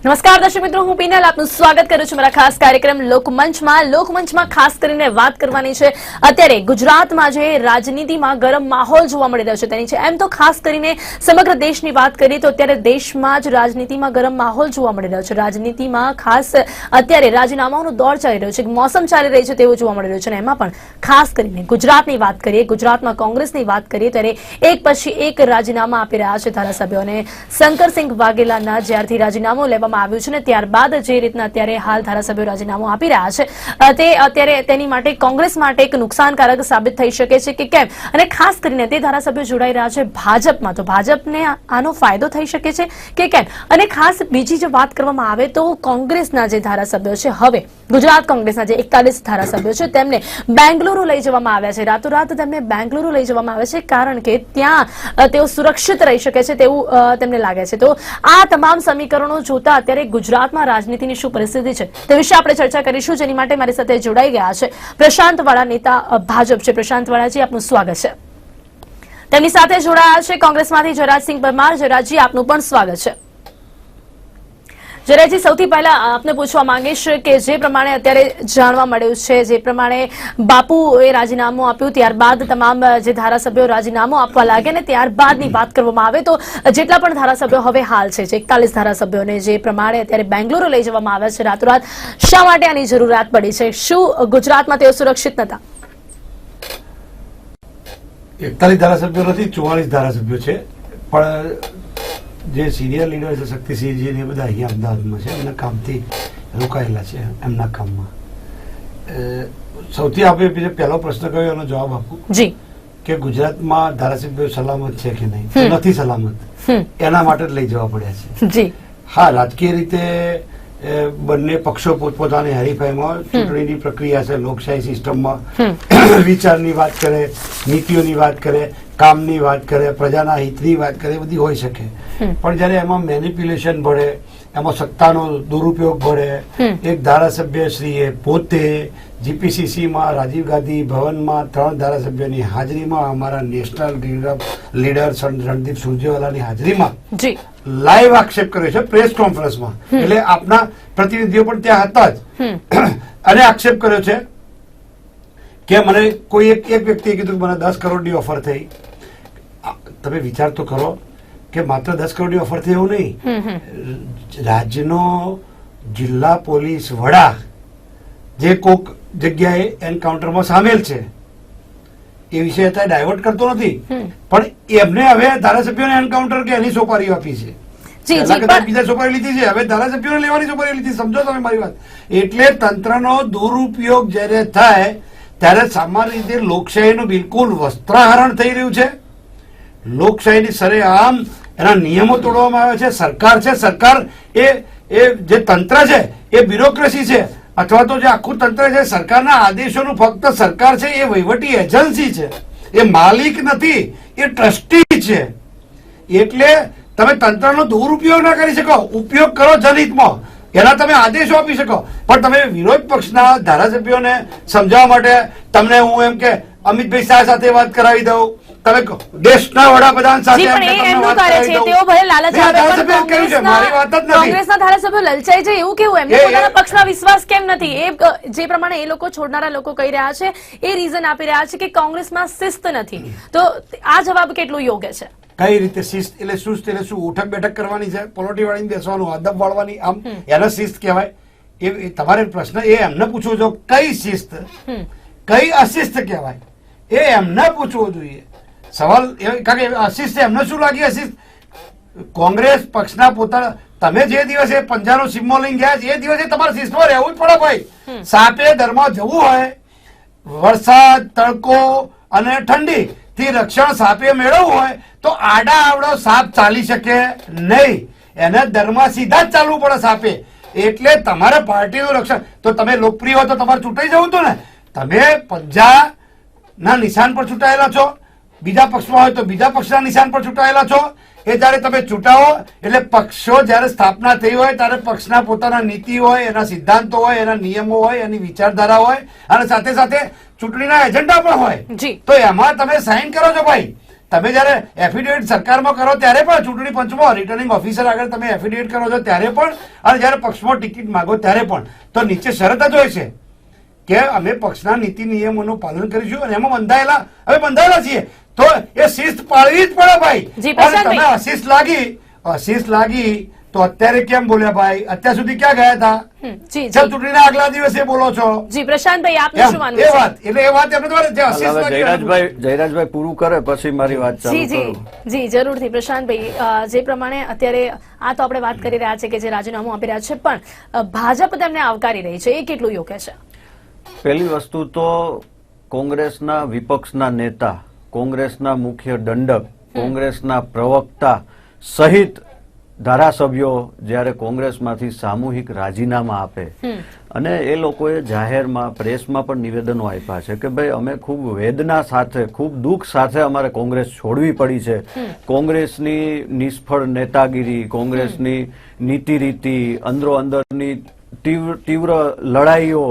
નમસ્કાર દર્શક મિત્રો, હું પીનલ આપનું સ્વાગત કરું છું મારા ખાસ કાર્યક્રમ લોકમંચમાં ખાસ કરીને વાત કરવાની છે અત્યારે ગુજરાતમાં જે રાજનીતિમાં ગરમ માહોલ જોવા મળી રહ્યો છે તેની છે. એમ તો ખાસ કરીને સમગ્ર દેશની વાત કરીએ તો અત્યારે દેશમાં જ રાજનીતિમાં ગરમ માહોલ જોવા મળી રહ્યો છે. રાજનીતિમાં ખાસ અત્યારે રાજીનામાઓનો દોર ચાલી રહ્યો છે, મોસમ ચાલી રહી છે તેવું જોવા મળી રહ્યું છે. અને એમાં પણ ખાસ કરીને ગુજરાતની વાત કરીએ, ગુજરાતમાં કોંગ્રેસની વાત કરીએ ત્યારે એક પછી એક રાજીનામા આપી રહ્યા છે ધારાસભ્યો. અને શંકરસિંહ વાઘેલાના જ્યારથી રાજીનામું લેવામાં આવ્યું છે ને ત્યારબાદ જે રીતના અત્યારે હાલ ધારાસભ્યો રાજીનામું આપી રહ્યા છે તે અત્યારે તેની માટે કોંગ્રેસ માટે એક નુકસાનકારક સાબિત થઈ શકે છે કે કેમ. અને ખાસ કરીને તે ધારાસભ્યો જોડાઈ રહ્યા છે ભાજપમાં, તો ભાજપને આનો ફાયદો થઈ શકે છે કે કેમ. અને ખાસ બીજી જો વાત કરવામાં આવે તો કોંગ્રેસના જે ધારાસભ્યો છે, હવે ગુજરાત કોંગ્રેસના જે 41 ધારાસભ્યો છે તેમને બેંગલુરુ લઈ જવામાં આવ્યા છે. રાતોરાત તેમને બેંગલુરુ લઈ જવામાં આવે છે કારણ કે ત્યાં તેઓ સુરક્ષિત રહી શકે છે તેવું તેમને લાગે છે. તો આ તમામ સમીકરણો જોતા અત્યારે ગુજરાતમાં રાજનીતિની શું પરિસ્થિતિ છે તે વિશે આપણે ચર્ચા કરીશું, જેની માટે મારી સાથે જોડાઈ ગયા છે પ્રશાંત વાળા, નેતા ભાજપ છે. પ્રશાંત વાળાજી, આપનું સ્વાગત છે. તેમની સાથે જોડાયા છે કોંગ્રેસમાંથી જરાજસિંહ પરમાર. જરાજજી, આપનું પણ સ્વાગત છે. જરાજી, સૌથી પહેલા આપને પૂછવા માંગીશ કે જે પ્રમાણે અત્યારે જાણવા મળ્યું છે, જે પ્રમાણે બાપુએ રાજીનામું આપ્યું ત્યારબાદ તમામ જે ધારાસભ્યો રાજીનામું આપવા લાગે ને ત્યારબાદની વાત કરવામાં આવે તો જેટલા પણ ધારાસભ્યો હવે હાલ છે, 41 ધારાસભ્યોને જે પ્રમાણે અત્યારે બેંગલુરુ લઈ જવામાં આવ્યા છે રાતોરાત, શા માટે આની જરૂરિયાત પડી છે? શું ગુજરાતમાં તેઓ સુરક્ષિત નતા? 41 ધારાસભ્યો નથી, 44 ધારાસભ્યો છે. પણ જે સિનિયર લીડર છે શક્તિસિંહજી ને બધા અહીંયા અમદાવાદમાં છે, એમના કામથી રોકાયેલા છે. એમના કામમાં સૌથી આપણે પહેલો પ્રશ્ન કહ્યો એનો જવાબ આપું જી કે ગુજરાતમાં ધારાસભ્યો સલામત છે કે નહીં, નથી સલામત, એના માટે જ લઈ જવા પડ્યા છે. જી હા, રાજકીય રીતે બંને પક્ષો પોતપોતાની હરીફાઈમાં ચૂંટણીની પ્રક્રિયા છે, લોકશાહી સિસ્ટમમાં વિચારની વાત કરે, નીતિઓની વાત કરે, કામની વાત કરે, પ્રજાના હિતની વાત કરે, બધી હોઈ શકે. પણ જયારે એમાં મેનિપ્યુલેશન ભળે, એમાં સત્તાનો દુરુપયોગ ભળે, એક ધારાસભ્યશ્રીએ પોતે જીપીસીસીમાં રાજીવ ગાંધી ભવનમાં 3 ધારાસભ્યોની હાજરીમાં, અમારા નેશનલ લીડર રણદીપ સુરજેવાલાની હાજરીમાં લાઈવ આક્ષેપ કર્યો છે પ્રેસ કોન્ફરન્સમાં. એટલે આપના પ્રતિનિધિઓ પણ ત્યાં હતા જ, અને આક્ષેપ કર્યો છે કે મને કોઈ એક વ્યક્તિએ કીધું કે મને 10 કરોડની ઓફર થઈ. તમે વિચાર તો કરો કે માત્ર 10 કરોડની ઓફર થઈ એવું નહીં, રાજ્યનો જિલ્લા પોલીસ વડા જે કોક જગ્યાએ એન્કાઉન્ટરમાં સામેલ છે એ વિશે અત્યારે ડાયવર્ટ કરતો નથી, પણ એમને હવે ધારાસભ્યોને એન્કાઉન્ટર કે એની સોપારીઓ આપી છે. બીજા સોપારી લીધી છે, હવે ધારાસભ્યોને લેવાની સોપારી લીધી. સમજો તમે મારી વાત. એટલે તંત્રનો દુરુપયોગ જયારે થાય ત્યારે સામાન્ય રીતે લોકશાહીનું બિલકુલ વસ્ત્રાહરણ થઈ રહ્યું છે. લોકશાહીની સરેઆમ એના નિયમો તોડવામાં આવે છે. સરકાર છે, સરકાર એ જે તંત્ર છે એ બ્યુરોક્રેસી છે, અથવા તો જે આખું તંત્ર છે સરકારના આદેશોનું ફક્ત સરકાર છે એ વહીવટી એજન્સી છે, એ માલિક નથી, એ ટ્રસ્ટી છે. એટલે તમે તંત્રનો દુરુપયોગ ના કરી શકો, ઉપયોગ કરો જનહિતમાં, એના તમે આદેશો આપી શકો. પણ તમે વિરોધ પક્ષના ધારાસભ્યોને સમજાવવા માટે તમને હું એમ કે અમિતભાઈ શાહ સાથે વાત કરાવી દઉં, તમે દેશના વડાપ્રધાન સાથે કોંગ્રેસના ધારાસભ્યો લલચાઈ જાય એવું કેવું? એમને પોતાના પક્ષમાં વિશ્વાસ કેમ નથી? એ જે પ્રમાણે એ લોકો છોડનારા લોકો કહી રહ્યા છે એ રીઝન આપી રહ્યા છે કે કોંગ્રેસમાં શિસ્ત નથી. તો આ જવાબ કેટલું યોગ્ય છે? કઈ રીતે શિસ્ત? એટલે સુસ્ત એટલે શું? ઉઠક બેઠક કરવાની છે, પલોટી વાળીને બેસવાનું, અદબ વાળવાની, આમ એને શિસ્ત કહેવાય? એ તમારે પ્રશ્ન એ એમને પૂછવો જો કઈ શિસ્ત, કઈ અશિસ્ત કહેવાય એ એમને પૂછવો જોઈએ. સવાલ કારણ કે અશિસ્ત એમને શું લાગી? અશિસ્ત કોંગ્રેસ પક્ષના પોતાના, તમે જે દિવસે પંજાનો સિમ્બોલ લઈને ગયા એ દિવસે તમારે શિસ્તમાં રહેવું જ પડે ભાઈ. સાપે દરમાં જવું હોય, વરસાદ, તડકો અને ઠંડી થી રક્ષણ સાપે મેળવવું હોય તો આડા આવડો સાપ ચાલી શકે નહીં, એને દરમાં સીધા જ ચાલવું પડે સાપે. એટલે તમારે પાર્ટીનું રક્ષણ, તો તમે લોકપ્રિય હોય તો તમારે ચૂંટાઈ જવું હતું ને. તમે પંજાના નિશાન પર ચૂંટાયેલા છો, બીજા પક્ષમાં હોય તો બીજા પક્ષના નિશાન પર ચૂંટાયેલા છો. એ જયારે તમે ચૂંટાવો એટલે પક્ષો જયારે સ્થાપના થઈ હોય ત્યારે પક્ષના પોતાના નીતિ હોય, એના સિદ્ધાંતો હોય, એના નિયમો હોય, એની વિચારધારા હોય, અને સાથે સાથે ચૂંટણીના એજન્ડા પણ હોય. તો એમાં તમે સાઇન કરો છો ભાઈ તમે જયારે એફિડેવિટ સરકારમાં કરો ત્યારે પણ ચૂંટણી પંચમાં રિટર્નિંગ ઓફિસર આગળ તમે એફિડેવિટ કરો છો ત્યારે પણ અને જયારે પક્ષમાં ટિકિટ માંગો ત્યારે પણ તો નીચે શરત જ હોય છે કે અમે પક્ષના નીતિ નિયમોનું પાલન કરીશું અને એમાં બંધાયેલા છીએ તો એ શિસ્ત પાળવી જ પડે ભાઈ. જી, અને પ્રશાંતભાઈ. તમે અશિસ્ત લાગી તો અત્યારે કેમ બોલ્યા ભાઈ? અત્યાર સુધી ક્યાં ગયા હતા? જી ચાલ ચૂંટણીના આગલા દિવસે બોલો છો જી પ્રશાંતભાઈ, આપનું એમ, શું માનવું એ છે? વાત એટલે એ વાત એમને તમારે જે અશિસ્ત હવે લાગી જયરાજભાઈ પૂરું કરે પછી મારી વાત જી ચાલુ જી કરું. જી જરૂરથી પ્રશાંતભાઈ, જે પ્રમાણે અત્યારે આ તો આપણે વાત કરી રહ્યા છે કે જે રાજીનામું આપી રહ્યા છે પણ ભાજપ તેમને આવકારી રહી છે, એ કેટલું યોગ્ય છે? પહેલી વસ્તુ તો કોંગ્રેસના વિપક્ષના નેતા, કોંગ્રેસના મુખ્ય દંડક, કોંગ્રેસના પ્રવક્તા સહિત ધારાસભ્યો જ્યારે કોંગ્રેસમાંથી સામૂહિક રાજીનામા આપે અને એ લોકોએ જાહેરમાં પ્રેસમાં પણ નિવેદનો આપ્યા છે કે ભાઈ અમે ખૂબ વેદના સાથે, ખૂબ દુઃખ સાથે અમારે કોંગ્રેસ છોડવી પડી છે. કોંગ્રેસની નિષ્ફળ નેતાગીરી, કોંગ્રેસની નીતિ રીતિ, અંદરો અંદરની તીવ્ર લડાઈઓ,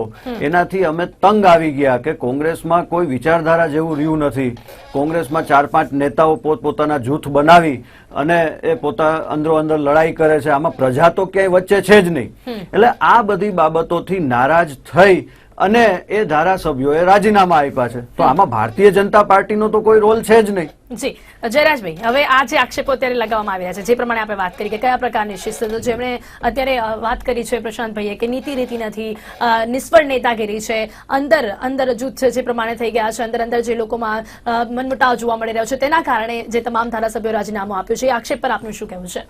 એનાથી અમે તંગ આવી ગયા કે કોંગ્રેસમાં કોઈ વિચારધારા જેવું રહ્યું નથી. કોંગ્રેસમાં 4-5 નેતાઓ પોતપોતાના જૂથ બનાવી અને એ પોતા અંદરો અંદર લડાઈ કરે છે. આમાં પ્રજા તો ક્યાંય વચ્ચે છે જ નહીં. એટલે આ બધી બાબતોથી નારાજ થઈ અને એ ધારાસભ્યોએ રાજીનામા આપ્યા છે. તો આમાં ભારતીય જનતા પાર્ટીનો તો કોઈ રોલ છે જ નહીં. જી જયરાજભાઈ, હવે આ જે આક્ષેપો અત્યારે લગાવવામાં આવ્યા છે, જે પ્રમાણે આપણે વાત કરી કે કયા પ્રકારની શિસ્ત, તો જેમણે અત્યારે વાત કરી છે પ્રશાંતભાઈએ કે નીતિ રીતિ નથી, નિષ્ફળ નેતાગીરી છે, અંદર જૂથ છે જે પ્રમાણે થઈ ગયા છે, અંદર જે લોકોમાં મનમુટાવ જોવા મળી રહ્યો છે, તેના કારણે જે તમામ ધારાસભ્યો રાજીનામું આપ્યું છે, એ આક્ષેપ પર આપનું શું કહેવું છે?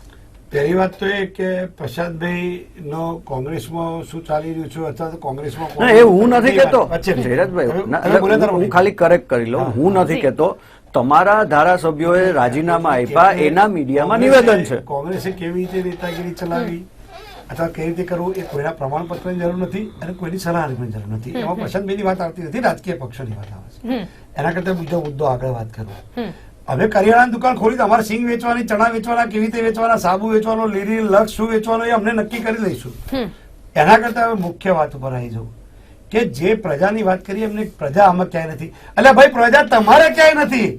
પહેલી વાત તો એ કે પ્રશાંતભાઈ નો કોંગ્રેસમાં શું ચાલી રહ્યું છે અથવા તો કોંગ્રેસમાં ના, એ હું નથી કેતો જયરાજભાઈ, ના, એટલે હું ખાલી કરેક્ટ કરી લઉં. હું નથી કેતો. તમારા ધારાસભ્યોએ રાજીનામા આપ્યા એના મીડિયામાં નિવેદન છે. કોંગ્રેસે કેવી રીતે નેતાગીરી ચલાવી અથવા કેવી રીતે કરવું એ કોઈના પ્રમાણપત્રની જરૂર નથી અને કોઈની સલાહની પણ જરૂર નથી. એમાં પ્રશાંતભાઈની વાત આવતી નથી, રાજકીય પક્ષોની વાત આવે છે. એના કરતા બીજો મુદ્દો આગળ વાત કરું. હવે કરિયાણાની દુકાન ખોલી તો અમારે સિંગ વેચવાની, ચણા વેચવાના, કેવી રીતે વેચવાના, સાબુ વેચવાનો, લીલી લક્ષ શું વેચવાનું એ અમને નક્કી કરી લઈશું. એના કરતા હવે મુખ્ય વાત ઉપર આવી જવું કે જે પ્રજાની વાત કરી એમને પ્રજા આમાં ક્યાંય નથી. એટલે ભાઈ પ્રજા તમારે ક્યાંય નથી.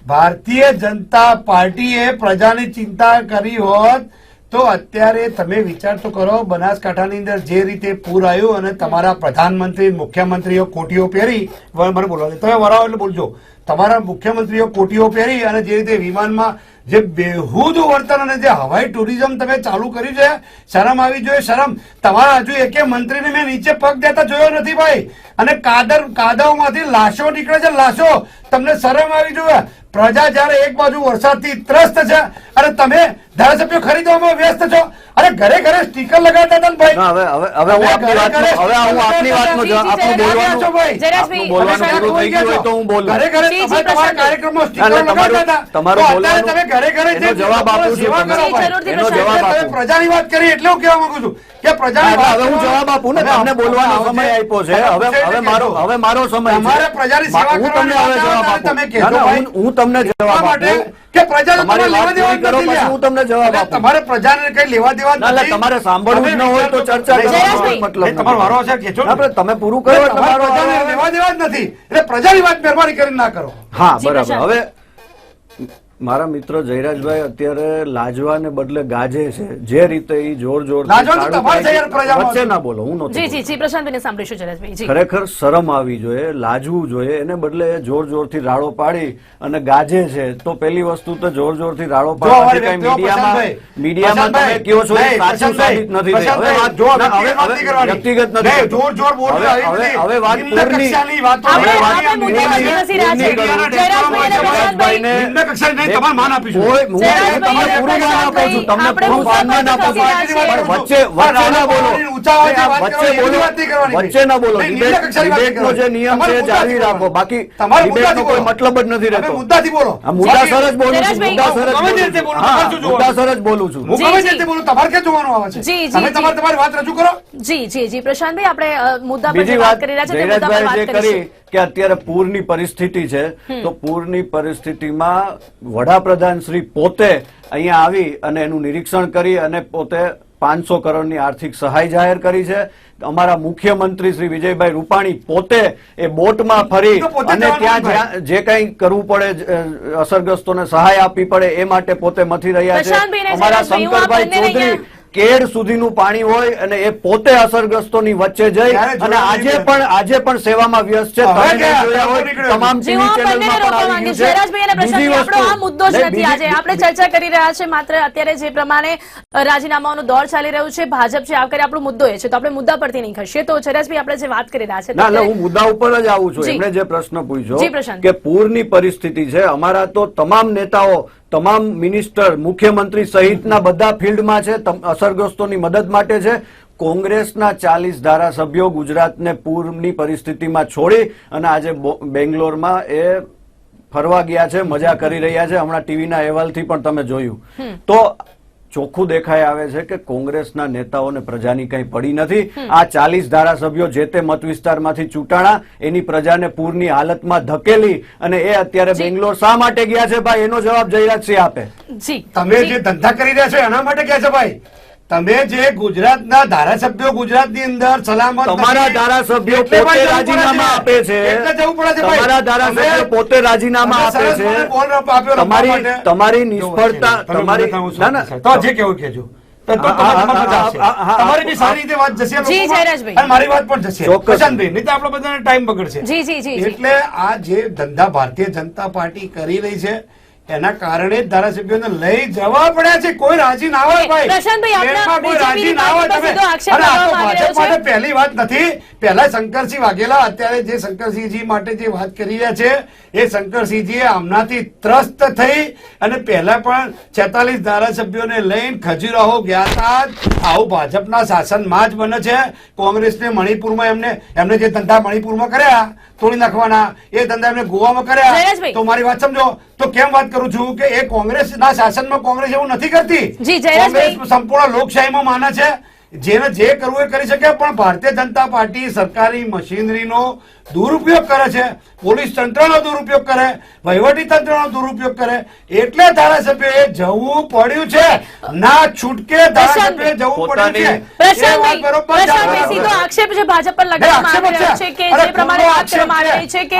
ભારતીય જનતા પાર્ટીએ પ્રજાની ચિંતા કરી હોત તો અત્યારે તમે વિચાર તો કરો, બનાસકાંઠાની અંદર જે રીતે પૂર આવ્યું અને તમારા પ્રધાનમંત્રી, મુખ્યમંત્રીઓ કોટીઓ પહેરી, મને બોલવા દે, તમે વરાવો એટલે બોલજો, તમારા મુખ્યમંત્રીઓ કોટીઓ પહેરી અને જે રીતે વિમાનમાં જે બેહુદ વર્તન અને જે હવાઈ ટુરિઝમ તમે ચાલુ કર્યું છે, શરમ આવી જોઈએ. શરમ તમારા હજુ એકે મંત્રીને મેં નીચે પગ દેતા જોયો નથી ભાઈ. અને કાદવમાંથી લાશો નીકળે છે, લાશો. તમને શરમ આવી જોઈએ. પ્રજા જયારે એક બાજુ વરસાદથી ત્રસ્ત છે અને તમે ધારાસભ્યો ખરીદવામાં વ્યસ્ત છો. અરે ઘરે ઘરે સ્ટીકર લગાડતા હતા ને ભાઈ. ના, હવે હું આપની વાતનો આપનું બોલવાનું પૂરું થઈ ગયું હોય તો હું બોલું. ઘરે ઘરે તમે તમારા કાર્યક્રમમાં સ્ટીકર લગાડતા હતા. તમારું તો અત્યારે બોલવાનું તમે ઘરે ઘરે એનો જવાબ આપું છું. એનો જવાબ તમે આપું. પ્રજાની વાત કરી એટલે હું કહેવા માંગુ છું કે પ્રજાની વાત હવે હું જવાબ આપું ને, તમને બોલવાનો સમય આપ્યો છે. હવે મારો સમય છે. તમારે પ્રજાની સેવા હું તમને હવે જવાબ આપું. તમે કહેજો ના, ભાઈ. હું તમને જવાબ આપું. કે પ્રજા તમારી વાત પૂરી કરો પછી હું તમને જવાબ આપું. તમારે પ્રજાને કઈ લેવા દેવા ના, એટલે તમારે સાંભળવું જ ન હોય તો ચર્ચા જયરાજભાઈ, કરવાનો મતલબ તમારો વારો છે કે ના, આપણે તમે પૂરું કરો એટલે તમારે મારો પ્રજાને વારો. લેવા દેવા જ નથી એટલે પ્રજાની વાત મહેરબાની કરીને ના કરો. હા, જી, બરાબર. પ્રશાંત. હવે મારા મિત્ર જયરાજભાઈ અત્યારે લાજવાને બદલે ગાજે છે. જે રીતે એ જોર લાજવાનું તમારે છે યાર પ્રજામાં. વચ્ચે ના બોલો, હું જી નથી. જી પ્રશાંતભાઈને સાંભળીશું જયરાજભાઈ. જી ખરેખર શરમ આવી જોઈએ, લાજવું જોઈએ. એને બદલે જોરથી રાડો પાડી અને ગાજે છે. તો પેલી વસ્તુ તો જોરથી રાડો પાડવાથી કઈ મીડિયામાં તમે કહો છો એ સાચું સાબિત નથી થઈ. હવે વ્યક્તિગત નથી. જોર હવે વાત પૂરની. આપણે મુદ્દામાં નથી રહ્યા છે. જયરાજભાઈ અને પ્રશાંતભાઈ, તમારે માન આપીશું. હું તમને પૂરું માન આપું છું. તમને પૂરું માન આપું છું. પણ વચ્ચે ના બોલો. વચ્ચે ના બોલો. ડિબેટનો જે નિયમ છે જાળવી રાખો. બાકી ડિબેટનો કોઈ મતલબ જ નથી રહેતો. મુદ્દાથી બોલો. મુદ્દાસર જ બોલું છું. મુદ્દાસર જ બોલું છું. હું ગમે તે રીતે બોલું, તમારે ક્યાં જોવાનું આવે છે? જી, જી, તમે જી. તમારી વાત રજૂ કરો. જી પ્રશાંતભાઈ, આપણે મુદ્દા પર જે બીજી વાત વાત કરી રહ્યા છે તે મુદ્દા પર જયરાજભાઈ જે વાત કરીશું. કરી કે અત્યારે પૂરની પરિસ્થિતિ છે, તો પૂરની પરિસ્થિતિમાં વડાપ્રધાન શ્રી પોતે અહીંયા આવી અને એનું નિરીક્ષણ કરી અને પોતે 500 કરોડની આર્થિક સહાય જાહેર કરી છે. અમારા મુખ્યમંત્રી શ્રી વિજયભાઈ રૂપાણી પોતે એ બોટમાં ફરી અને ત્યાં જે કંઈ કરવું પડે, અસરગ્રસ્તોને સહાય આપવી પડે એ માટે પોતે મથી રહ્યા છે. અમારા શંકરભાઈ ચૌધરી કેડ સુધીનું પાણી હોય અને એ પોતે અસરગ્રસ્તોની વચ્ચે જઈ અને આજે પણ સેવામાં વ્યસ્ત છે. તમે જોયા હોય તમામ ટીવી ચેનલમાં પણ આવી ગયું છે. બીજી વસ્તુ, આ મુદ્દો જ નથી આજે આપણે ચર્ચા કરી રહ્યા છે. માત્ર અત્યારે જે પ્રમાણે રાજીનામાનો દોર ચાલી રહ્યું છે, ભાજપ છે, આખરે આપણો મુદ્દો એ છે, તો આપણે મુદ્દા પરથી નહીં ખસીએ. તો જયરાજભાઈ આપણે જે વાત કરી રહ્યા છે, ના હું મુદ્દા ઉપર જ આવું છું. એમણે જે પ્રશ્ન પૂછ્યો કે પૂરની પરિસ્થિતિ છે, અમારા તો તમામ નેતાઓ, તમામ મિનિસ્ટર, મુખ્યમંત્રી સહિતના બધા ફિલ્ડમાં છે, અસરગ્રસ્તોની મદદ માટે છે. કોંગ્રેસના 40 ધારાસભ્યો ગુજરાતને પૂરની પરિસ્થિતિમાં છોડી અને આજે બેંગ્લોરમાં એ ફરવા ગયા છે, મજા કરી રહ્યા છે. હમણાં ટીવીના અહેવાલથી પણ તમે જોયું તો ચોખ્ખું દેખાઈ આવે છે કે કોંગ્રેસના નેતાઓને પ્રજાની કંઈ પડી નથી. આ 40 ધારાસભ્યો જે તે મત વિસ્તારમાંથી ચૂંટાણા, એની પ્રજાને પૂરની હાલતમાં ધકેલી અને એ અત્યારે બેંગ્લોર શા માટે ગયા છે ભાઈ, એનો જવાબ જયરાજસિંહ આપે. તમે જે ધંધા કરી રહ્યા છો એના માટે ગયા છો ભાઈ. તમે જે ગુજરાતના ધારાસભ્યો ગુજરાતની અંદર સલામત, તમારા ધારાસભ્યો પોતે રાજીનામા આપે છે, તમારા ધારાસભ્યો પોતે રાજીનામા આપે છે. તમારી નિષ્ફળતા, તમારી ના ના તો જે કેવું કેજો તમારી બી સારી રીતે વાત જશે અને મારી વાત પણ જશે. પ્રશાંતભાઈ, નહીં તો આપણો બધાનો ટાઈમ બગડશે. એટલે આ જે ધંધા ભારતીય જનતા પાર્ટી કરી રહી છે એના કારણે ધારાસભ્યોને લઈ જવા પડ્યા છે. કોઈ રાજી ના હોય ભાઈ, કોઈ રાજી ના હોય. તમે ભાજપ માટે પહેલી વાત નથી. પહેલા શંકરસિંહ વાઘેલા, અત્યારે જે શંકરસિંહજી માટે જે વાત કરી રહ્યા છે એ શંકરસિંહજી આમનાથી ત્રસ્ત થઈ અને પહેલા પણ 46 ધારાસભ્યોને લઈને ખજુરાહો ગયા હતા. આવું ભાજપના શાસનમાં જ બને છે. કોંગ્રેસને મણિપુરમાં એમને જે ધંધા મણિપુરમાં કર્યા તોડી નાખવાના, એ ધંધા એમને ગોવામાં કર્યા. તો મારી વાત સમજો. તો કેમ વાત કરું છું કે એ કોંગ્રેસના શાસનમાં કોંગ્રેસ એવું નથી કરતી. કોંગ્રેસ સંપૂર્ણ લોકશાહીમાં માને છે. જેને જે કરવું એ કરી શકે, પણ ભારતીય જનતા પાર્ટી સરકારી મશીનરીનો દુરુપયોગ કરે છે, પોલીસ તંત્રનો દુરુપયોગ કરે, વહીવટી તંત્રનો દુરુપયોગ કરે, એટલે ધારાસભ્યોએ જવું પડ્યું છે. ના છૂટકે ધારાસભ્યોએ જવું પડ્યું છે. સીધો આક્ષેપ જે ભાજપ પર લગાવવામાં આવી રહ્યો છે કે જે પ્રમાણે વાત કરવામાં આવી રહી છે કે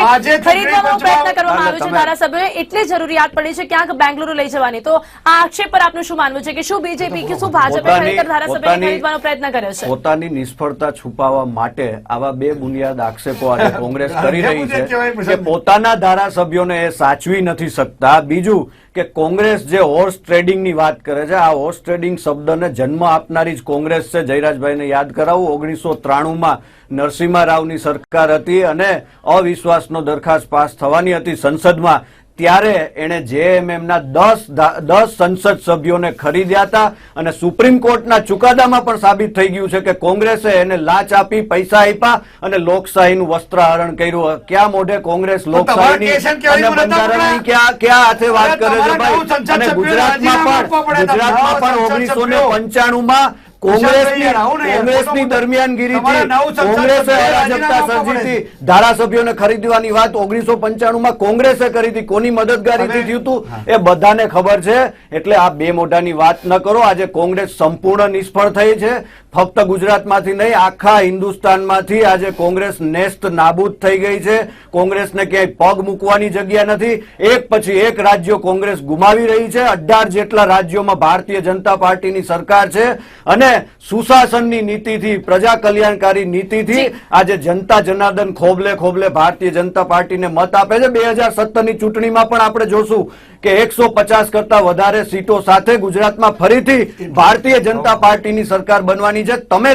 ખરીદવાનો પ્રયત્ન કરવામાં આવ્યો છે ધારાસભ્યોએ, એટલે જરૂરિયાત પડી છે ક્યાંક બેંગ્લુરુ લઈ જવાની. તો આ આક્ષેપ પર આપનું શું માનવું છે કે શું બીજેપી કે શું ભાજપે ખરેખર ધારાસભ્યોને ખરીદવાનો પ્રયત્ન કર્યો છે? પોતાની નિષ્ફળતા છુપાવવા માટે આવા બે બુનિયાદ આક્ષેપો આજે કોંગ્રેસ કરી રહી છે કે પોતાના ધારાસભ્યોને એ સાચવી નથી શકતા. બીજું કે કોંગ્રેસ જે હોર્સ ટ્રેડિંગની વાત કરે છે, આ હોર્સ ટ્રેડિંગ શબ્દને જન્મ આપનારી જ કોંગ્રેસ છે. જયરાજભાઈને યાદ કરાવું, 1993માં નરસિંહ રાવની સરકાર હતી અને અવિશ્વાસનો દરખાસ્ત પાસ થવાની હતી સંસદમાં, ત્યારે એને જેએમએમના 10 સંસદ સભ્યોને ખરીદ્યા હતા અને સુપ્રીમ કોર્ટના ચુકાદામાં પણ સાબિત થઈ ગયું છે કે કોંગ્રેસે એને લાંચ આપી, પૈસા આપ્યા અને લોકશાહીનું વસ્ત્રહરણ કર્યું. ક્યાં મોઢે કોંગ્રેસ લોકશાહીની અને બંધારણની ક્યાં હાથે વાત કરે છે ભાઈ? અને ગુજરાતમાં પણ 1995માં કોંગ્રેસની દરમિયાનગીરીથી કોંગ્રેસે અરાજકતા સર્જી હતી. ધારાસભ્યોને ખરીદવાની વાત 1995માં કોંગ્રેસે કરી હતી. કોની મદદગારીથી થયું હતું એ બધાને ખબર છે. એટલે આ બે મોઢાની વાત ન કરો. આજે કોંગ્રેસ સંપૂર્ણ નિષ્ફળ થઈ છે. ફક્ત ગુજરાતમાંથી નહીં, આખા હિન્દુસ્તાનમાંથી આજે કોંગ્રેસ નેસ્ત નાબૂદ થઈ ગઈ છે. કોંગ્રેસને ક્યાંય પગ મૂકવાની જગ્યા નથી. એક પછી એક રાજ્યો કોંગ્રેસ ગુમાવી રહી છે. 18 જેટલા રાજ્યોમાં ભારતીય જનતા પાર્ટીની સરકાર છે અને સુશાસનની નીતિથી, પ્રજા કલ્યાણકારી નીતિથી આજે જનતા જનાર્દન ખોબલે ભારતીય જનતા પાર્ટીને મત આપે છે. 2017ની ચૂંટણીમાં પણ આપણે જોશું કે 150 કરતા વધારે સીટો સાથે ગુજરાતમાં ફરીથી ભારતીય જનતા પાર્ટીની સરકાર બનવાની છે. તમે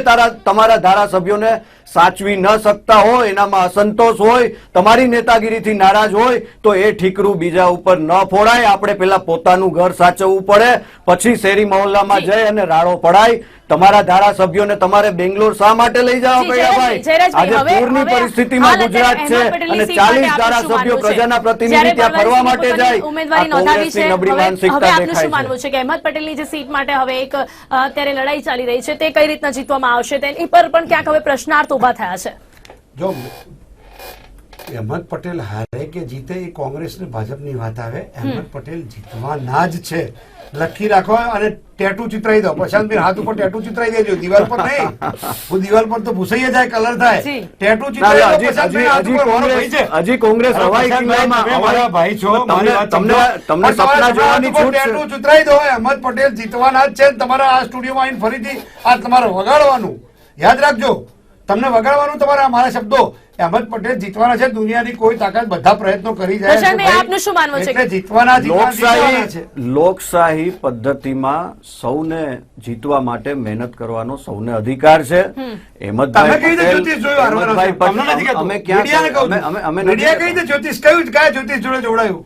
તમારા ધારાસભ્યોને સાચવી ન શકતા હોય, એનામાં અસંતોષ હોય, તમારી નેતાગીરીથી નારાજ હોય તો એ ઠીકરું બીજા ઉપર ન ફોડાય. આપણે પેલા પોતાનું ઘર સાચવવું પડે, પછી શેરી મહોલ્લામાં જઈ અને રાડો પડાય. તમારા ધારાસભ્યોને તમારે બેંગ્લોર શા માટે લઈ જવા પડ્યા ભાઈ? આજે પૂરની પરિસ્થિતિમાં ગુજરાત છે અને 40 ધારાસભ્યો પ્રજાના પ્રતિનિધિ ત્યાં ફરવા માટે જાય. કોંગ્રેસની નબળી માનસિકતા દેખાય છે. માનવું છે કે અહેમદ પટેલની જે સીટ માટે હવે એક અત્યારે લડાઈ ચાલી રહી છે, તે કઈ રીતના જીતવામાં આવશે તેની પર પણ ક્યાંક હવે પ્રશ્નાર્થ ઉભા થયા છે. જો અહેમદ પટેલ હારે કે જીતે એ કોંગ્રેસ ને ભાજપની વાત આવે, અહેમદ પટેલ જીતવાના જ છે. લખી રાખો અને ટેટુ ચિતરાઈ દો. પ્રશાંતભાઈ હાથ ઉપર ટેટુ ચિતરાઈ દેજો, દિવાલ પર નહીં. હું દિવાલ પર તો ભૂસાઈ જાય, કલર થાય. જી. ટેટુ ચિતરાઈ દો. પ્રશાંતભાઈ હાથ ઉપર મારો ભાઈ છે. હજી કોંગ્રેસ હવાઈ કિલ્લામાં તમે મારા ભાઈ છો, મારી વાત તમને સમજો. તમને પણ સપના તમારા જોવાની હાથ ઉપર છૂટ છે. ટેટુ ચિતરાઈ દો. અહેમદ પટેલ જીતવાના જ છે. તમારા આ સ્ટુડિયોમાં આવીને ફરીથી આ તમારે વગાડવાનું યાદ રાખજો. તમને વગાડવાનું તમારા મારા શબ્દો. અહેમદ પટેલ જીતવાના છે. દુનિયાની કોઈ તાકાત બધા પ્રયત્નો કરી જાય છે પ્રશાંતભાઈ, ભાઈ. આપનું શું માનવું છે? એટલે જીતવાના જીતવાના છે. લોકશાહી પદ્ધતિમાં સૌને જીતવા માટે મહેનત કરવાનો સૌને અધિકાર છે. તમે કઈ રીતે જ્યોતિષ જોયું હારવાનો છે? તમને નથી કહેતો. અમે ક્યાં મીડિયાને કહું છું. અમે મીડિયા કઈ રીતે જ્યોતિષ કયું કયા જ્યોતિષ જોડે જોડાયું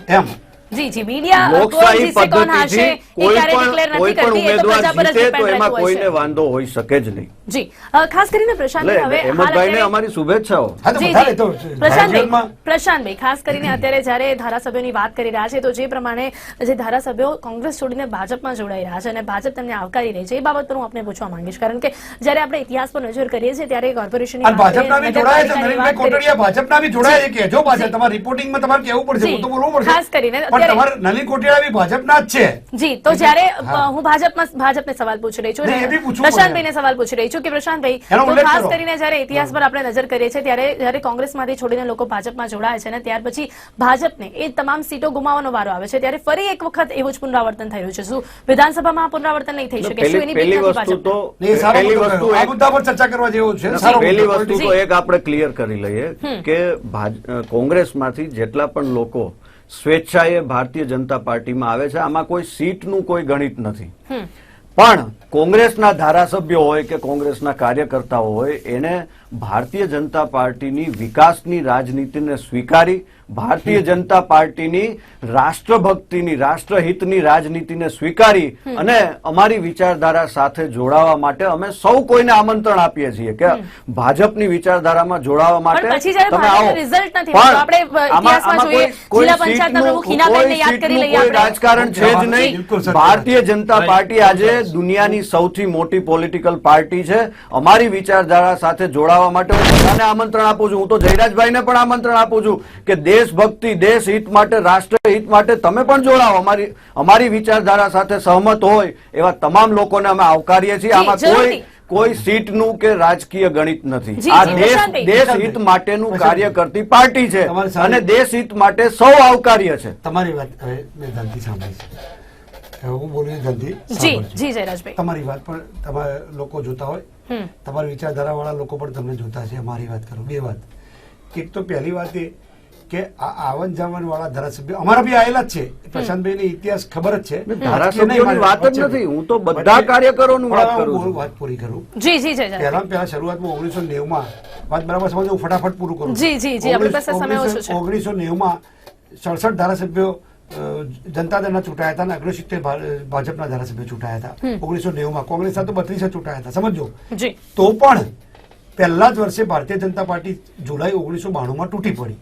એમ. જી જી, મીડિયા કોણ લોકશાહી જીતશે, કોણ હારશે, પદ્ધતિથી એ ક્યારે declare કોઈ નથી પણ કરતી. એ તો પ્રજા પર ઉમેદવાર જ જીતે depend તો એમાં રહેતું હોય કોઈને છે. વાંધો હોઈ શકે જ નહીં. જી, ખાસ કરીને પ્રશાંતભાઈ, હવે હાલ હેમંતભાઈને અત્યારે- અમારી શુભેચ્છાઓ. હા તો જી, વધારે જી. તો પ્રશાંતભાઈ, ખાસ કરીને અત્યારે જ્યારે ધારાસભ્યોની વાત કરી રહ્યા છે, તો જે પ્રમાણે જે ધારાસભ્યો કોંગ્રેસ છોડીને ભાજપમાં જોડાઈ રહ્યા છે અને ભાજપ તેમને આવકારી રહી છે, એ બાબત પર હું આપને પૂછવા માંગીશ. કારણ કે જ્યારે આપણે ઇતિહાસ પર નજર કરીએ છીએ ત્યારે કોર્પોરેશનની અને વાત કરીએ, ભાજપના બી જોડાયા છે. નગરપાલિકાની નરેન્દ્રભાઈ વાત કરીએ. કોટડિયા ભાજપના બી જોડાયા છે. કહેજો પાછા જી. તમારા રિપોર્ટિંગમાં તમારે કહેવું પડશે. જી. હું તો બોલવું પડશે. ખાસ કરીને પણ અત્યારે- તમારે નલિન કોટડિયા બી ભાજપના જ છે. જી, તો જ્યારે હા. હું ભાજપને સવાલ પૂછી રહી છું, નહીં, એ બી પૂછવું પડે. પ્રશાંતભાઈને સવાલ પૂછી રહી છું કે પ્રશાંતભાઈ, એનો તો ઉલ્લેખ ખાસ કરો. કરીને જ્યારે ઇતિહાસ પર આપણે નજર કરીએ છીએ ત્યારે જ્યારે કોંગ્રેસમાંથી છોડીને લોકો ભાજપમાં જોડાય છે અને ત્યાર પછી ભાજપને એ તમામ સીટો ગુમાવવાનો વારો આવે છે, ત્યારે ફરી એક વખત એવું જ પુનરાવર્તન થઈ રહ્યું છે. શું વિધાનસભામાં આ પુનરાવર્તન નહીં થઈ શકે? શું એની પહેલી બીક નથી વસ્તુ ભાજપને? તો નહીં, સારો પહેલી મુદ્દો વસ્તુ કયો? આ એક મુદ્દા પર ચર્ચા કરવા જેવું છે. સારો પહેલી મુદ્દો. વસ્તુ તો એક આપણે ક્લિયર કરી લઈએ કે કોંગ્રેસમાંથી જેટલા પણ લોકો સ્વેચ્છાએ ભારતીય જનતા પાર્ટીમાં આવે છે, આમાં કોઈ સીટનું કોઈ ગણિત નથી. પણ કોંગ્રેસના ધારાસભ્યો હોય કે કોંગ્રેસના કાર્યકર્તાઓ હોય, એને ભારતીય જનતા પાર્ટીની વિકાસની રાજનીતિને સ્વીકારી, ભારતીય જનતા પાર્ટીની રાષ્ટ્રભક્તિની રાષ્ટ્રહિતની રાજનીતિને સ્વીકારી અને અમારી વિચારધારા સાથે જોડાવા માટે અમે સૌ કોઈને આમંત્રણ આપીએ છીએ કે ભાજપની વિચારધારામાં જોડાવા માટે પણ પછી જ્યારે તમે આવો. ભાજપનું રિઝલ્ટ નથી પણ મળતું, આપણે ઇતિહાસમાં આમાં જોઈએ, કોઈ જિલ્લા પંચાયતના પ્રમુખ સીટનું, હિનાબેનને યાદ કોઈ કરી લઈએ સીટનું કોઈ આપણે. રાજકારણ છે જ નહીં. બિલકુલ સત્ય. ભારતીય જનતા પાર્ટી આજે દુનિયાની સૌથી મોટી પોલિટિકલ પાર્ટી છે. અમારી વિચારધારા સાથે જોડાવા માટે હું બધાને આમંત્રણ આપું છું. હું તો જયરાજભાઈને પણ આમંત્રણ આપું છું કે દેશભક્તિ, દેશ હિત માટે, રાષ્ટ્ર હિત માટે તમે પણ જોડાઓ. અમારી વિચારધારા સાથે સહમત હોય એવા તમામ લોકોને અમે આવકારીએ છીએ. આમાં જરૂરથી. કોઈ સીટનું કે રાજકીય ગણિત નથી. જી, આ જી, દેશ પ્રશાંતભાઈ. દેશ હિત માટેનું કાર્ય કરતી પાર્ટી છે તમારી સારી- અને દેશ હિત માટે સૌ આવકાર્ય છે. તમારી વાત હવે મેં ધનથી સાંભળી છે. હું બોલી ધનથી જી સાંભળજો. જી જયરાજભાઈ, તમારી વાત પણ તમારે લોકો જોતા હોય, તમારી વિચારધારા વાળા લોકો પણ તમને જોતા છે. અમારી વાત કરું, બે વાત. એક તો પહેલી વાત એ કે આ આવન જાવન વાળા ધારાસભ્ય અમારા બી આવેલા જ છે. પ્રશાંતભાઈ ઇતિહાસ ખબર જ છે. ધારાસભ્યોની વાત જ નથી. હું તો બધા કાર્યકરોની વાત પણ કરું હું છું. વાત પૂરી કરું. જી જી જયરાજભાઈ, પહેલા શરૂઆતમાં 1990 વાત બરાબર સમજો, હું ફટાફટ પૂરું કરું. જી, જી, જી, આપણી પાસે સમય ઓછો છે. 1990 67 ધારાસભ્યો જનતા દળના ચૂંટાયા હતા અને 69 ભાજપના ધારાસભ્યો ચૂંટાયા હતા. 1990 કોંગ્રેસના તો 32 ચૂંટાયા હતા. સમજો. જી, તો પણ પહેલા જ વર્ષે ભારતીય જનતા પાર્ટી જુલાઈ 1992 તૂટી પડી.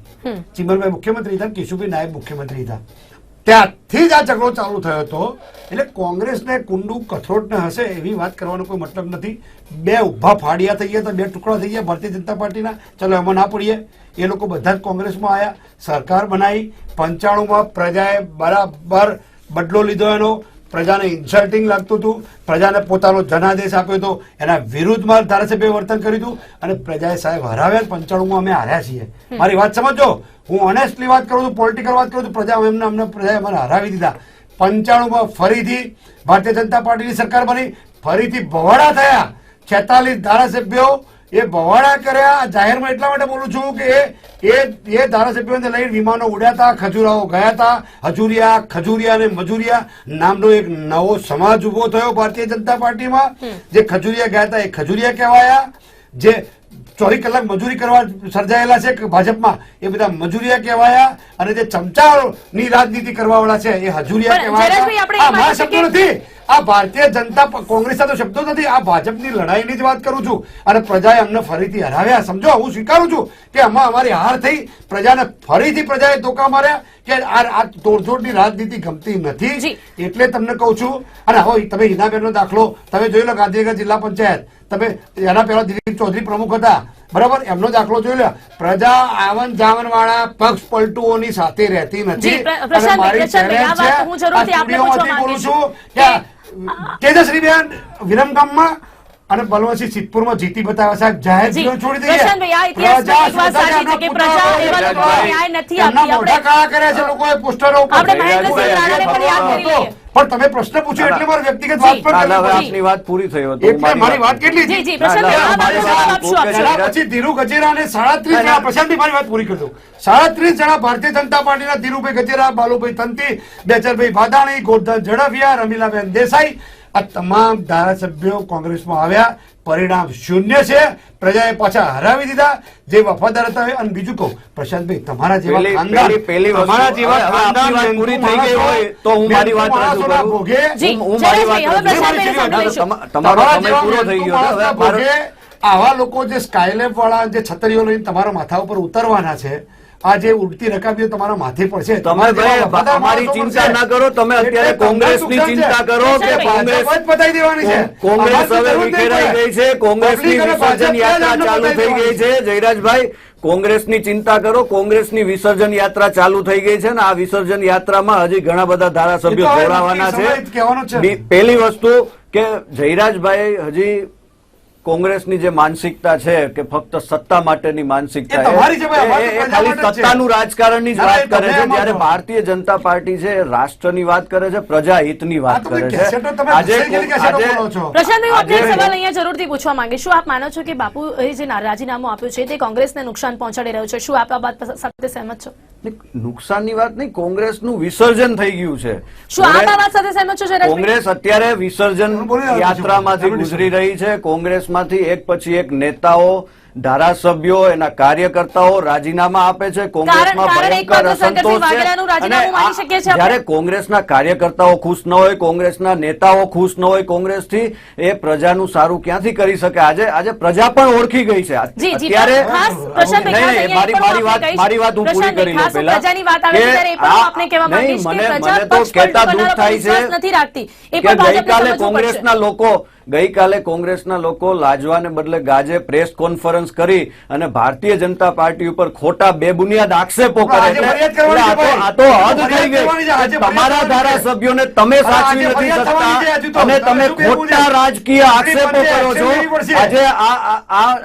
ચિમનભાઈ મુખ્યમંત્રી હતા, કેશુભાઈ નાયબ મુખ્યમંત્રી હતા. ત્યારથી જ આ ઝઘડો ચાલુ થયો હતો. એટલે કોંગ્રેસને કુંડુ કથરોટને હશે એવી વાત કરવાનો કોઈ મતલબ નથી. બે ઉભા ફાડિયા થઈ ગયા હતા, બે ટુકડા થઈ ગયા ભારતીય જનતા પાર્ટીના. ચલો એમાં ના પડીએ. એ લોકો બધા જ કોંગ્રેસમાં આવ્યા, સરકાર બનાવી. 95માં પ્રજાએ બરાબર બદલો લીધો એનો. પ્રજાને ઇન્સલ્ટિંગ લાગતું હતું, પ્રજાને પોતાનો જનાદેશ આપ્યો હતો, એના વિરુદ્ધમાં ધારાસભ્ય વર્તન કર્યું હતું અને પ્રજાએ સાહેબ હરાવ્યા. 95માં અમે હાર્યા છીએ. મારી વાત સમજો, હું ઓનેસ્ટલી વાત કરું છું, પોલિટિકલ વાત કરું છું. પ્રજાએ અમને હરાવી દીધા. 95માં ફરીથી ભારતીય જનતા પાર્ટીની સરકાર બની, ફરીથી ભવાડા થયા. 46 ધારાસભ્યો એ ભવાડા કર્યા. જાહેરમાં એટલા માટે બોલું છું કે એ ધારાસભ્યોને લઈને વિમાનો ઉડ્યા હતા, ખજુરાઓ ગયા હતા. ખજુરિયા અને મજુરિયા નામનો એક નવો સમાજ ઉભો થયો ભારતીય જનતા પાર્ટીમાં. જે ખજુરિયા ગયા હતા એ ખજુરિયા કહેવાયા. જે 24 કલાક મજૂરી કરવા સર્જાયેલા છે ભાજપમાં એ બધા મજૂરિયા કહેવાયા. અને જે ચમચાની રાજનીતિ કરવા વાળા છે એ હજુરિયા પણ જયરાજભાઈ, આપણે કહેવાયા. એ આ મારા માની શબ્દો નથી, આ ભારતીય જનતા કોંગ્રેસના તો શબ્દો નથી, આ ભાજપની લડાઈની જ વાત કરું છું. અને પ્રજાએ અમને ફરીથી હરાવ્યા. સમજો, હું સ્વીકારું છું કે આમાં અમારી હાર થઈ. પ્રજાને ફરીથી પ્રજાએ ધોકા માર્યા કે આ તોડજોડની રાજનીતિ ગમતી નથી. એટલે તમને કહું છું. અને હવે તમે હિનાબેનનો દાખલો તમે જોઈ લો, ગાંધીનગર જિલ્લા પંચાયત. તમે એના પહેલા દિલીપ ચૌધરી પ્રમુખ હતા, બરાબર, એમનો દાખલો જોઈ લો. પ્રજા આવન જાવન વાળા પક્ષ પલટુઓની સાથે રહેતી નથી. જી, પ્રશાંતભાઈ, મારી પ્રશાંતભાઈ, આ challenge વાત છે. હું જરૂરથી આ આપને સ્ટુડિયોમાંથી પૂછવા બોલું છું કે તેજસ્વીબેન વિરમગામમાં અને બલવંતસિંહ સિદ્ધપુરમાં જીતી બતાવ્યા. સાહેબ, જાહેર જી, જીવન છોડી દઈએ. પ્રશાંતભાઈ, આ ઇતિહાસમાં એક વાત સાચી છે કે પ્રજા એવા લોકોને ન્યાય નથી એમના આપતી. મોઢા કાળા કર્યા છે લોકોએ પોસ્ટરો ઉપર. આપણે મહેન્દ્રસિંહ રાણાને પણ યાદ કરી લઈએ. પણ તમે પ્રશ્ન પૂછ્યો એટલે મારે વ્યક્તિગત વાત પણ ના, હવે કરવી આપની વાત પૂરી થઈ હોય તો એટલે મારી વાત કેટલી જી, હતી? જી, પ્રશાંતભાઈ, આ બાબતે જવાબ આપશો, આપશો. એના પછી ધીરુ ગજેરાને 37 જણા, પ્રશાંતભાઈ મારી વાત પૂરી કરી દઉં. 37 જણા ભારતીય જનતા પાર્ટીના ધીરુભાઈ ગજેરા, બાલુભાઈ તંતી, બેચરભાઈ ભાદાણી, ગોરધન ઝડફિયા, રમીલાબેન દેસાઈ, આ તમામ ધારાસભ્યો કોંગ્રેસમાં આવ્યા. પરિણામ શૂન્ય છે. પ્રજાએ પાછા હરાવી દીધા જે વફાદાર હતા. અને બીજું કહું પ્રશાંતભાઈ, તમારા જેવા ખાનદાન, પેલી વસ્તુ, તમારા જેવા હવે ખાનદાન આપની વાત પૂરી થઈ ગઈ હોય તો હું મારી વાત રજૂ કરું. ભોગે જી, હું મારી વાત જયેશભાઈ, હવે રજૂ કરું. પ્રશાંતભાઈને સાંભળીશું. તમારો સમય પૂરો થઈ ગયો છે. હવે ભોગે આવા લોકો જે સ્કાયલેબ વાળા જે છતરીઓ લઈને તમારા માથા ઉપર ઉતરવાના છે, આ જે ઉડતી રકાબીઓ તમારા માથે પડશે. તમે ભાઈ અમારી ચિંતા ના કરો. તમે અત્યારે કોંગ્રેસની ચિંતા કરો કે કોંગ્રેસ બતાવી દેવાની છે. કોંગ્રેસ હવે વિખેરાઈ ગઈ છે. કોંગ્રેસની વિસર્જન યાત્રા ચાલુ થઈ ગઈ છે. જયરાજભાઈ, કોંગ્રેસની ચિંતા કરો. કોંગ્રેસની વિસર્જન યાત્રા ચાલુ થઈ ગઈ છે ને આ વિસર્જન યાત્રામાં હજી ઘણા બધા ધારાસભ્યો જોડાવાના છે. પહેલી વસ્તુ કે જયરાજભાઈ હજી કોંગ્રેસની જે માનસિકતા છે કે ફક્ત સત્તા માટેની માનસિકતા એ ખાલી સત્તાનું રાજકારણની જ વાત કરે છે. જ્યારે ભારતીય જનતા પાર્ટી છે રાષ્ટ્રની વાત કરે છે, પ્રજાહિતની વાત કરે છે. પ્રશાંતભાઈ, આપણે એક સવાલ અહીંયા જરૂરથી પૂછવા માંગે. શું આપ માનો છો કે બાપુ જે રાજીનામું આપ્યું છે તે કોંગ્રેસને નુકસાન પહોંચાડી રહ્યું છે? શું આપ આ વાત સાથે સહેમત છો? નુકસાનની વાત નહીં, કોંગ્રેસનું વિસર્જન થઈ ગયું છે. શું આપ આ વાત સાથે સહેમત છો જયરાજભાઈ? કોંગ્રેસ અત્યારે વિસર્જન યાત્રામાંથી ગુજરી રહી છે. કોંગ્રેસમાંથી એક પછી એક નેતાઓ, ધારાસભ્યો, એના કાર્યકર્તાઓ રાજીનામા આપે છે. કોંગ્રેસમાં ભયંકર અસંતોષ છે. જ્યારે કોંગ્રેસના કાર્યકર્તાઓ ખુશ ન હોય, કોંગ્રેસના નેતાઓ ખુશ ન હોય કોંગ્રેસથી, એ પ્રજાનું સારું ક્યાંથી કરી શકે? આજે પ્રજા પણ ઓળખી ગઈ છે. અત્યારે મારી વાત હું પૂરી કરી લઉં પહેલા. મને તો કહેતા દુઃખ થાય છે કે ગઈકાલે કોંગ્રેસના લોકો લાજવાને બદલે ગાજે પ્રેસ કોન્ફરન્સ કરી અને ભારતીય જનતા પાર્ટી ઉપર ખોટા બેબુનિયાદ આક્ષેપો કરે. આ તો હદ થઈ ગઈ. તમારા ધારાસભ્યોને તમે સાચવી નથી શકતા અને તમે ખોટા રાજકીય આક્ષેપો કરો છો. આજે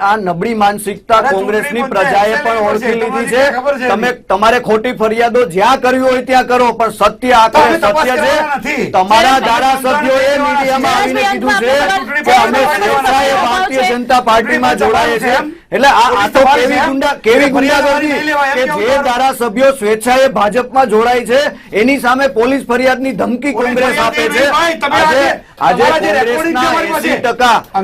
આ નબળી માનસિકતા કોંગ્રેસની પ્રજાએ પણ ઓળખી લીધી છે. તમે તમારે ખોટી ફરિયાદો જ્યાં કરવી હોય ત્યાં કરો, પણ સત્ય આખરે સત્ય છે. તમારા ધારાસભ્યોએ મીડિયામાં આવીને કીધું છે કે અમે સ્વેચ્છાએ ભારતીય જનતા પાર્ટીમાં જોડાઈએ છીએ. એટલે આ તો કેવી ગુંડાગર્દી કે જે ધારાસભ્યો સ્વેચ્છાએ ભાજપમાં જોડાય છે એની સામે પોલીસ ફરિયાદની ધમકી કોંગ્રેસ આપે છે. આજે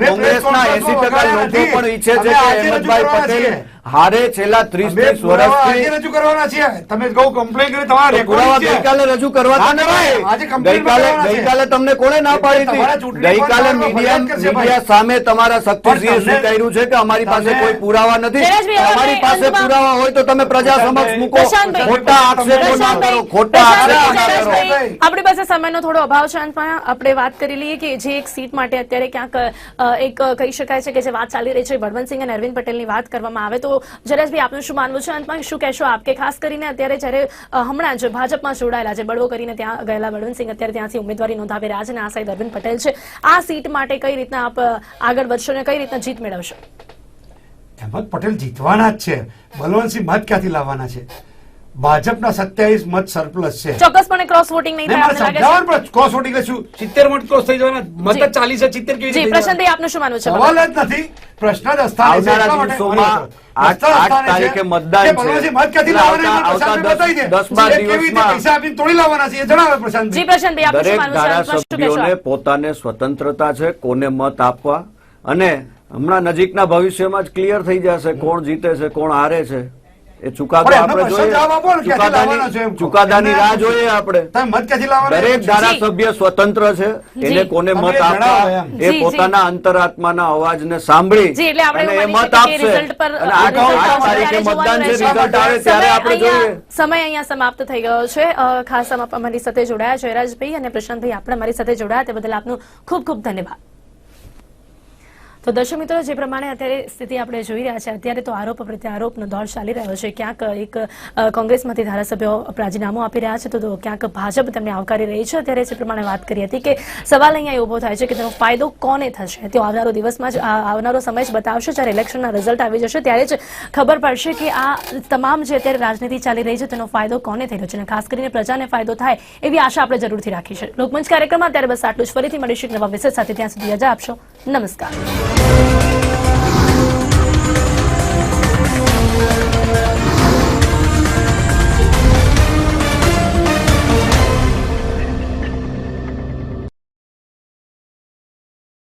કોંગ્રેસના 80% લોકો પણ ઈચ્છે છે કે અહેમદભાઈ પટેલ હારે. છેલ્લા 30 વર્ષથી રજૂ કરવાના છીએ. તમે કમ્પ્લેન કરી તમારા પુરાવા ગઈકાલે રજૂ કરવા ગઈકાલે તમને કોણે ના પાડી હતી? ગઈકાલે મીડિયા સામે તમારા શક્તિસિંહે શું કહ્યું છે કે અમારી પાસે કોઈ પુરાવા નથી. તમારી પાસે પુરાવા હોય તો તમે પ્રજા સમક્ષ મૂકો. ખોટા આક્ષેપો ના કરો, ખોટા આક્ષેપો ના કરો. આપણી પાસે સમયનો થોડો અભાવ છે. અંતમાં આપણે વાત કરી લઈએ કે જે એક સીટ માટે અત્યારે ક્યાંક એક કહી શકાય છે કે જે વાત ચાલી રહી છે બળવંતસિંહ અને અરવિંદ પટેલની વાત કરવામાં આવે તો જયેશભાઈ, આપનું શું માનવું છે? અંતમાં શું કહેશો આપ કે ખાસ કરીને અત્યારે જયારે હમણાં જ ભાજપમાં જોડાયેલા છે, બળવો કરીને ત્યાં ગયેલા બળવંતસિંહ અત્યારે ત્યાંથી ઉમેદવારી નોંધાવી રહ્યા છે અને આ સાઈડ અરવિંદ પટેલ છે, આ સીટ માટે કઈ રીતના આપ આગળ વધશો અને કઈ રીતના જીત મેળવશો? અહેમદ પટેલ જીતવાના જ છે. બલવંતસિંહ મત ક્યાંથી લાવવાના છે? ભાજપના 27 મત સરપ્લસ છે. ચોક્કસપણે ક્રોસ વોટિંગ નહીં થાય આપને લાગે છે? ક્રોસ વોટિંગ લેશું 70 મત ક્રોસ થઈ જવાના. મત 40 છે, 70 કેવી જી, પ્રશાંતભાઈ, આપનું શું માનવું છે? સવાલ જ નથી. પ્રશ્ન જ અસ્થાને છે. આવનારા દિવસોમાં 8 તારીખે મતદાન છે. મત ક્યાંથી લાવવાના? 10-12 દિવસમાં પૈસા આપીને તોડી લાવવાના છે એ જણાવે પ્રશાંતભાઈ. જી પ્રશાંતભાઈ, આપનું શું દરેક માનવું છે? શું કહેશો ધારાસભ્યોને આપ? પોતાને સ્વતંત્રતા છે કોને મત આપવા, અને હમણાં નજીકના ભવિષ્યમાં જ ક્લિયર થઈ જશે કોણ જીતે છે કોણ હારે છે. એ ચુકાદો આપણે જોઈએ, ચુકાદાની રાહ જોઈએ આપણે. દરેક ધારાસભ્ય સ્વતંત્ર છે, એને કોને મત આપવા એ પોતાના અંતરાત્માના અવાજને સાંભળી અને એ મત આપશે. અને 8 તારીખે મતદાન છે, રિઝલ્ટ આવે ત્યારે આપણે જોઈએ. સમય અહીંયા સમાપ્ત થઈ ગયો છે. ખાસ અમારી સાથે જોડાયા જયરાજભાઈ અને પ્રશાંતભાઈ, આપણે અમારી સાથે જોડાયા તે બદલ આપનું ખૂબ ખૂબ ધન્યવાદ. તો દર્શક મિત્રો, જે પ્રમાણે અત્યારે સ્થિતિ આપણે જોઈ રહ્યા છે, અત્યારે તો આરોપ પ્રત્યે આરોપનો દોર ચાલી રહ્યો છે. ક્યાંક એક કોંગ્રેસમાંથી ધારાસભ્યો રાજીનામું આપી રહ્યા છે, તો ક્યાંક ભાજપ તેમને આવકારી રહી છે. અત્યારે જે પ્રમાણે વાત કરી હતી કે સવાલ અહીંયા ઉભો થાય છે કે તેનો ફાયદો કોને થશે, તે આવનારો દિવસમાં જ આવનારો સમય જ બતાવશે. જ્યારે ઇલેક્શનના રિઝલ્ટ આવી જશે ત્યારે જ ખબર પડશે કે આ તમામ જે અત્યારે રાજનીતિ ચાલી રહી છે તેનો ફાયદો કોને થઈ રહ્યો છે, અને ખાસ કરીને પ્રજાને ફાયદો થાય એવી આશા આપણે જરૂરથી રાખી છે. લોકમંચ કાર્યક્રમમાં અત્યારે બસ આટલું જ. ફરીથી મળીશું એક નવા વિષય સાથે. ત્યાં સુધી રજા આપશો. નમસ્કાર.